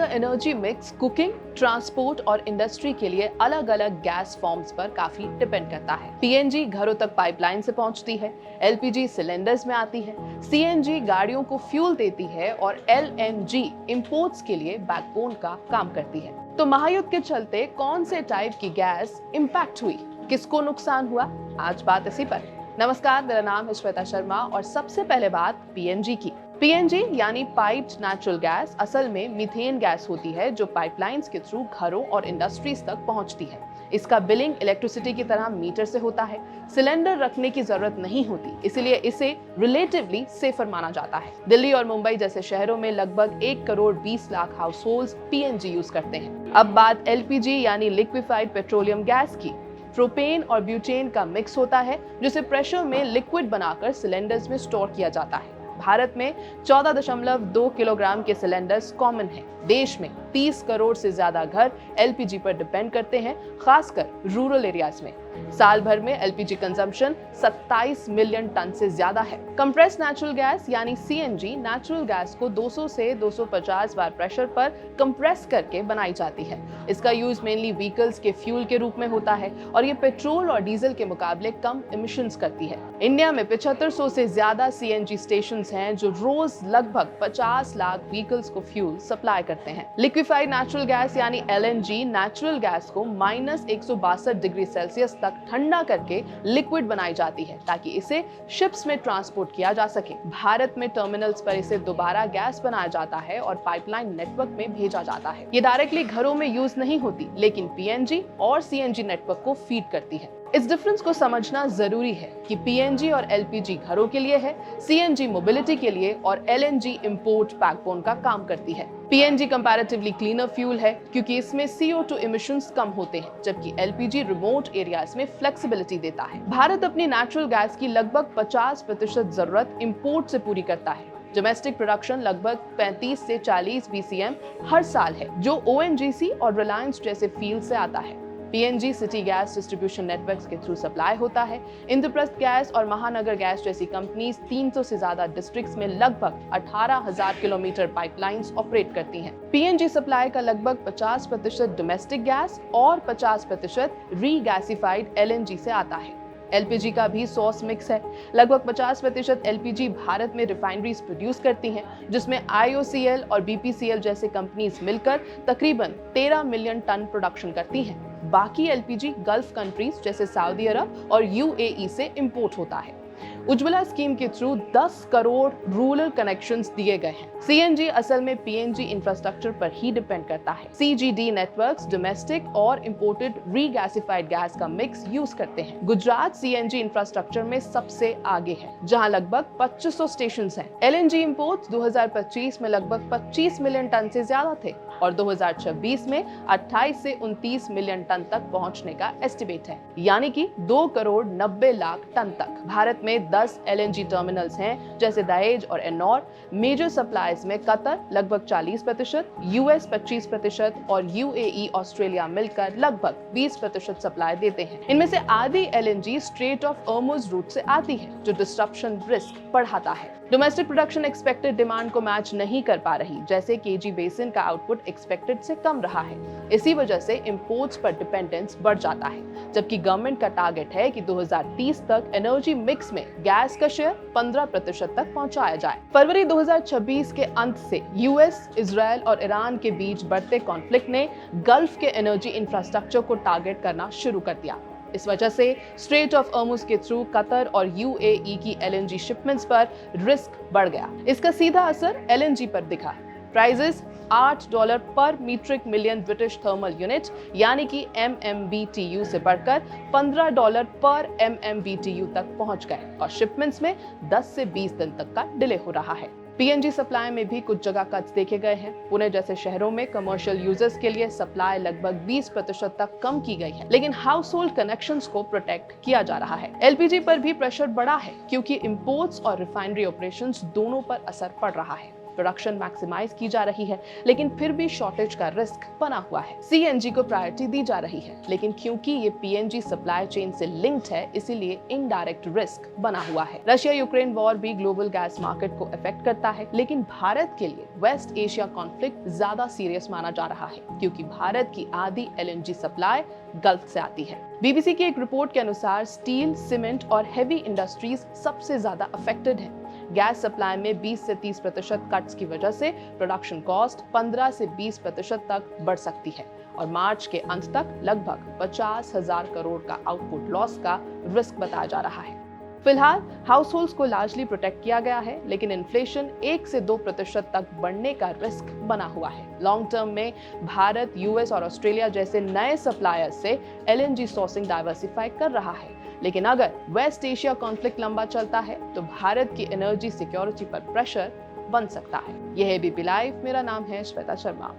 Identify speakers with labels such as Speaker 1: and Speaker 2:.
Speaker 1: का energy mix cooking, transport और industry के लिए अलग अलग गैस फॉर्म्स पर काफी डिपेंड करता है। पीएनजी घरों तक पाइपलाइन से पहुंचती है, एलपीजी सिलेंडर्स में आती है, सीएनजी गाड़ियों को फ्यूल देती है और एलएनजी इंपोर्ट्स के लिए बैकबोन का काम करती है। तो महायुद्ध के चलते कौन से टाइप की गैस इंपैक्ट हुई, किसको नुकसान हुआ, आज बात इसी पर। नमस्कार, मेरा नाम है श्वेता शर्मा और सबसे पहले बात पीएनजी की। पीएनजी यानी पाइप्ड नेचुरल गैस असल में मीथेन गैस होती है जो पाइपलाइंस के थ्रू घरों और इंडस्ट्रीज तक पहुंचती है। इसका बिलिंग इलेक्ट्रिसिटी की तरह मीटर से होता है। सिलेंडर रखने की जरूरत नहीं होती, इसलिए इसे रिलेटिवली सेफर माना जाता है। दिल्ली और मुंबई जैसे शहरों में लगभग 1 crore 20 lakh house hold PNG use करते हैं। अब बात एलपीजी यानी लिक्विफाइड पेट्रोलियम गैस की। प्रोपेन और ब्यूटेन का मिक्स होता है जिसे प्रेशर में लिक्विड बनाकर सिलेंडर्स में स्टोर किया जाता है। भारत में 14.2 किलोग्राम के सिलेंडर्स कॉमन हैं। देश में 30 करोड़ से ज्यादा घर एलपीजी पर डिपेंड करते हैं, खासकर रूरल एरियाज में। साल भर में एलपीजी कंजम्पशन 27 मिलियन टन से ज्यादा है। कंप्रेस्ड नेचुरल गैस यानी सीएनजी नेचुरल गैस को 200 से 250 बार प्रेशर पर कंप्रेस करके बनाई जाती है। इसका यूज मेनली व्हीकल्स के फ्यूल के रूप में होता है और ये पेट्रोल और डीजल के मुकाबले कम इमिशंस करती है। इंडिया में 7500 से ज्यादा सीएनजी स्टेशन हैं जो रोज लगभग 50 लाख व्हीकल्स को फ्यूल सप्लाई करते हैं। लिक्विफाइड नेचुरल गैस यानी एलएनजी नेचुरल गैस को -162 डिग्री सेल्सियस तक ठंडा करके लिक्विड बनाई जाती है ताकि इसे शिप्स में ट्रांसपोर्ट किया जा सके। भारत में टर्मिनल्स पर इसे दोबारा गैस बनाया जाता है और पाइपलाइन नेटवर्क में भेजा जाता है। ये डायरेक्टली घरों में यूज नहीं होती, लेकिन पीएनजी और सीएनजी नेटवर्क को फीड करती है। इस डिफरेंस को समझना जरूरी है कि पीएनजी और एलपीजी घरों के लिए है, सीएनजी मोबिलिटी के लिए और एलएनजी इंपोर्ट बैकबोन का काम करती है। पीएनजी कंपैरेटिवली क्लीनर फ्यूल है क्योंकि इसमें CO2 इमिशंस कम होते हैं, जबकि एलपीजी रिमोट एरियाज में फ्लेक्सिबिलिटी देता है। भारत अपनी नेचुरल गैस की लगभग 50% जरूरत इंपोर्ट से पूरी करता है। डोमेस्टिक प्रोडक्शन लगभग 35 से 40 BCM हर साल है, जो ओएनजीसी और रिलायंस जैसे फील्ड से आता है। PNG city gas distribution networks के थ्रू सप्लाई होता है। इंद्रप्रस्थ गैस और महानगर गैस जैसी कंपनीज 300 से ज्यादा डिस्ट्रिक्ट्स में लगभग 18,000 किलोमीटर पाइपलाइंस ऑपरेट करती हैं। पीएनजी सप्लाई का लगभग 50% डोमेस्टिक गैस और 50% रीगैसिफाइड एलएनजी से आता है। एलपीजी का भी सोर्स मिक्स है। लगभग 50% एलपीजी भारत में रिफाइनरीज प्रोड्यूस करती हैं, जिसमें आईओसीएल और बीपीसीएल जैसे कंपनीज मिलकर तकरीबन 13 मिलियन टन प्रोडक्शन करती हैं। बाकी एलपीजी गल्फ कंट्रीज जैसे सऊदी अरब और यूएई से इंपोर्ट होता है। उज्ज्वला स्कीम के थ्रू 10 करोड़ रूरल कनेक्शंस दिए गए हैं। सीएनजी असल में पीएनजी इंफ्रास्ट्रक्चर पर ही डिपेंड करता है। सीजीडी नेटवर्क्स डोमेस्टिक और इंपोर्टेड रीगैसिफाइड गैस का मिक्स यूज करते हैं। गुजरात सीएनजी इंफ्रास्ट्रक्चर में सबसे आगे है, जहां लगभग 2500 स्टेशंस हैं। एलएनजी इंपोर्ट्स 2025 में लगभग 25 मिलियन टन से ज्यादा थे और 2026 में 28 से 29 मिलियन टन तक पहुंचने का एस्टिमेट है, यानी कि 2 करोड़ 90 लाख टन तक। भारत में 10 एलएनजी टर्मिनल्स हैं, जैसे दहेज और एन्नौर। मेजर सप्लाईज में कतर लगभग 40%, यूएस 25% और यूएई ऑस्ट्रेलिया मिलकर लगभग 20% सप्लाई देते हैं। इनमें से आधी LNG strait of Hormuz route से आती है, जो डिस्ट्रप्शन रिस्क बढ़ाता है। डोमेस्टिक प्रोडक्शन एक्सपेक्टेड डिमांड को मैच नहीं कर पा रही, जैसे केजी बेसिन का आउटपुट एक्सपेक्टेड से कम रहा है। इसी वजह से इंपोर्ट्स पर डिपेंडेंस बढ़ जाता है, जबकि गवर्नमेंट का टारगेट है कि 2030 तक एनर्जी मिक्स में गैस का शेयर 15% तक पहुंचाया जाए। फरवरी 2026 के अंत से यूएस, इजराइल और ईरान के बीच बढ़ते कॉन्फ्लिक्ट ने गल्फ के एनर्जी इंफ्रास्ट्रक्चर को टारगेट करना शुरू कर दिया। इस वजह से स्ट्रेट ऑफ हॉर्मुज के थ्रू कतर और यूएई की एलएनजी शिपमेंट्स पर रिस्क बढ़ गया। इसका सीधा असर एलएनजी पर दिखा। प्राइसेस $8 पर metric million British thermal unit यानी कि MMBTU से बढ़कर $15 पर MMBTU तक पहुंच गए और शिपमेंट्स में 10 से 20 दिन तक का डिले हो रहा है। पीएनजी सप्लाई में भी कुछ जगह कट्स देखे गए हैं। पुणे जैसे शहरों में कमर्शियल यूजर्स के लिए सप्लाई लगभग 20% तक कम की गई है, लेकिन हाउस होल्ड कनेक्शंस को प्रोटेक्ट किया जा रहा है। एलपीजी पर भी प्रेशर बढ़ा है क्योंकि इंपोर्ट्स और रिफाइनरी ऑपरेशंस दोनों पर असर पड़ रहा है। प्रोडक्शन मैक्सिमाइज की जा रही है, लेकिन फिर भी शॉर्टेज का रिस्क बना हुआ है। सीएनजी को प्रायोरिटी दी जा रही है, लेकिन क्योंकि ये पीएनजी सप्लाई चेन से लिंक्ड है, इसीलिए इनडायरेक्ट रिस्क बना हुआ है। रशिया यूक्रेन वॉर भी ग्लोबल गैस मार्केट को अफेक्ट करता है, लेकिन भारत के लिए वेस्ट एशिया कॉन्फ्लिक्ट ज्यादा सीरियस माना जा रहा है, क्योंकि भारत की आधी एलएनजी सप्लाई गल्फ से आती है। बीबीसी की एक रिपोर्ट के अनुसार स्टील, सीमेंट और हेवी इंडस्ट्रीज सबसे ज्यादा अफेक्टेड है। गैस सप्लाई में 20 से 30% कट्स की वजह से प्रोडक्शन कॉस्ट 15 से 20% तक बढ़ सकती है और मार्च के अंत तक लगभग 50,000 करोड़ का आउटपुट लॉस का रिस्क बताया जा रहा है। फिलहाल हाउस होल्ड्स को लार्जली प्रोटेक्ट किया गया है, लेकिन इन्फ्लेशन 1 से 2% तक बढ़ने का रिस्क बना हुआ है। लॉन्ग टर्म में भारत, यूएस और ऑस्ट्रेलिया जैसे नए सप्लायर्स से एलएनजी सोर्सिंग डाइवर्सिफाई कर रहा है, लेकिन अगर वेस्ट एशिया कॉन्फ्लिक्ट लंबा चलता है तो भारत की एनर्जी सिक्योरिटी पर प्रेशर बन सकता है। यह है एबीपी लाइव, मेरा नाम है श्वेता शर्मा।